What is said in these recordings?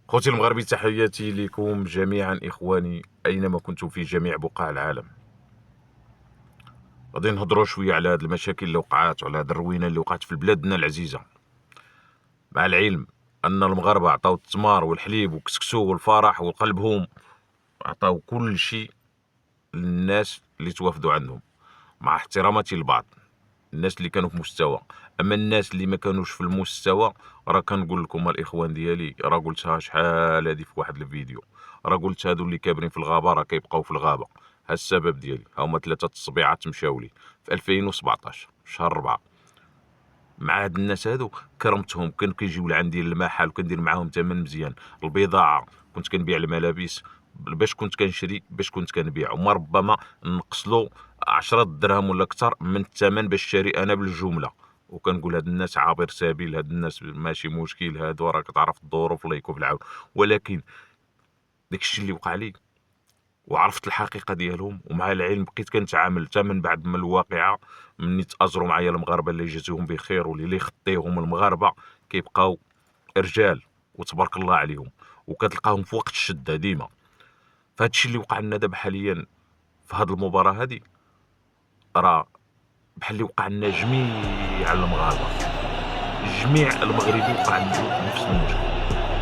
خوتي المغاربي، تحياتي لكم جميعا إخواني أينما كنتم في جميع بقاع العالم. غادي نهضروا شوية على هاد المشاكل اللي وقعات وعلى هاد الروينة اللي وقعت في بلادنا العزيزة، مع العلم أن المغاربة عطاو التمار والحليب وكسكسو والفرح وقلبهم، عطاو كل شيء للناس اللي توافدوا عندهم، مع احتراماتي للبعض الناس اللي كانوا في مستوى. اما الناس اللي ما كانوش في المستوى، راه كنقول لكم الاخوان ديالي، راه قلتها شحال هادي في واحد الفيديو، راه قلت هادو اللي كابرين في الغابه راه كيبقاو في الغابه. ها السبب ديالي، ها هما 3 الصبيعات مشاو لي في 2017 شهر 4. مع هاد الناس هادو كرمتهم، كانوا كيجيو لعندي للمحل وكندير معاهم ثمن مزيان. البضاعه كنت كنبيع الملابس باش كنت كنشري، باش كنت كنبيع، وما ربما نقص له 10 دراهم ولا اكثر من الثمن باش شاري انا بالجمله. وكنقول هاد الناس عابر سبيل، هاد الناس ماشي مشكل، هادو راك تعرف الظروف الله يكون في العون. ولكن داكشي اللي وقع لي وعرفت الحقيقه ديالهم، ومع العلم بقيت كنتعامل حتى من بعد ما الواقعه، مني تاجروا معايا المغاربه اللي جاتهم بخير واللي يخطيهم المغاربه كيبقاو رجال وتبارك الله عليهم، وكتلقاهم في وقت الشده ديما. فهادشي اللي وقع لنا دابا حاليا في هاد المباراه هادي، راه بحال اللي وقع لنا جميع المغاربه، جميع المغربي وقع عنده نفس المشكل.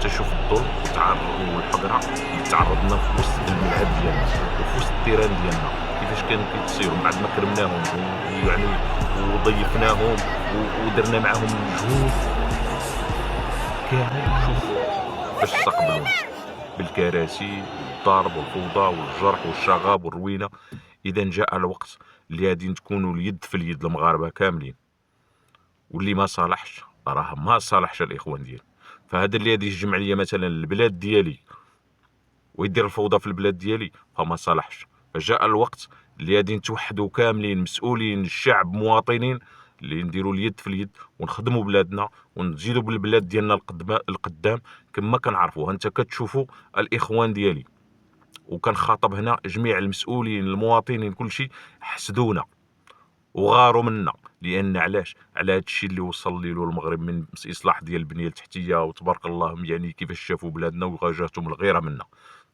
تشوف الظلم والحقره اللي تعرضنا في وسط الملعب ديالنا وفي وسط التيران ديالنا، كيفاش كانوا كيتصيروا من بعد ما كرمناهم ويعني وضيفناهم ودرنا معاهم مجهود كامل. شوف باش استقبلونا بالكراسي والضرب والفوضى والجرح والشغب والروينه. اذا جاء الوقت اللي غادي تكونوا اليد في اليد المغاربه كاملين، واللي ما صالحش راه ما صالحش الاخوان ديالي. فهذا اللي غادي يهجم عليا مثلا البلاد ديالي ويدير الفوضى في البلاد ديالي فما صالحش. فجاء الوقت اللي غادي نتوحدوا كاملين، مسؤولين، الشعب، مواطنين، اللي نديروا اليد في اليد ونخدموا بلادنا ونزيدوا بالبلاد ديالنا القدام كما كنعرفوها. انت كتشوفوا الاخوان ديالي، وكنخاطب هنا جميع المسؤولين المواطنين كلشي، حسدونا وغاروا منا. لان علاش؟ على هذا الشيء اللي وصل ليه المغرب من اصلاح ديال البنيه التحتيه، وتبارك الله يعني كيفاش شافوا بلادنا وواجهتهم الغيره منا.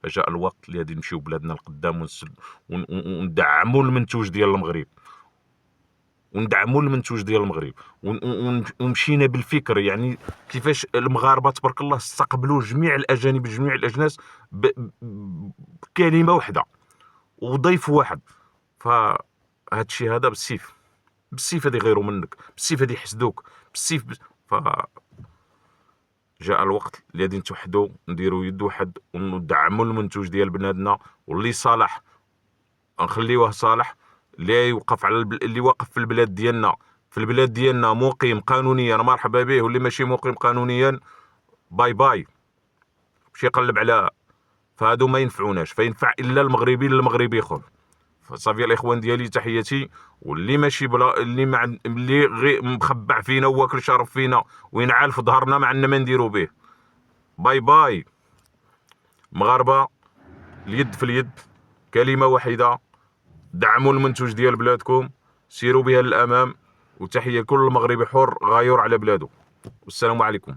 فجاء الوقت اللي غادي نمشيو بلادنا القدام وندعموا المنتوج ديال المغرب، وندعموا المنتوج ديال المغرب ومشينا بالفكر، يعني كيفاش المغاربه تبارك الله استقبلوا جميع الاجانب جميع الاجناس بكلمه واحده وضيف واحد. فهاد الشيء هذا بالسيف هادي يغيروا منك، بالسيف هادي يحسدوك، بالسيف جاء الوقت اللي غادي نتوحدوا، نديروا يد واحد وندعموا المنتوج ديال بلادنا، واللي صالح نخليوه صالح. اللي يوقف على اللي واقف في البلاد ديالنا، في البلاد ديالنا مقيم قانونيا مرحبا به، واللي ماشي مقيم قانونيا باي باي، مشي يقلب على. فهادو ما ينفعوناش، فينفع الا المغربي للمغربي خويا. صافي الاخوان ديالي، تحياتي. واللي ماشي بلا اللي اللي غير مخبع فينا واكل شرب فينا وينعال في ظهرنا ما عندنا ما نديرو به، باي باي. مغاربه اليد في اليد، كلمه واحده، دعموا المنتوج ديال بلادكم، سيروا بها للامام. وتحيه لكل مغربي حر غايور على بلاده. والسلام عليكم.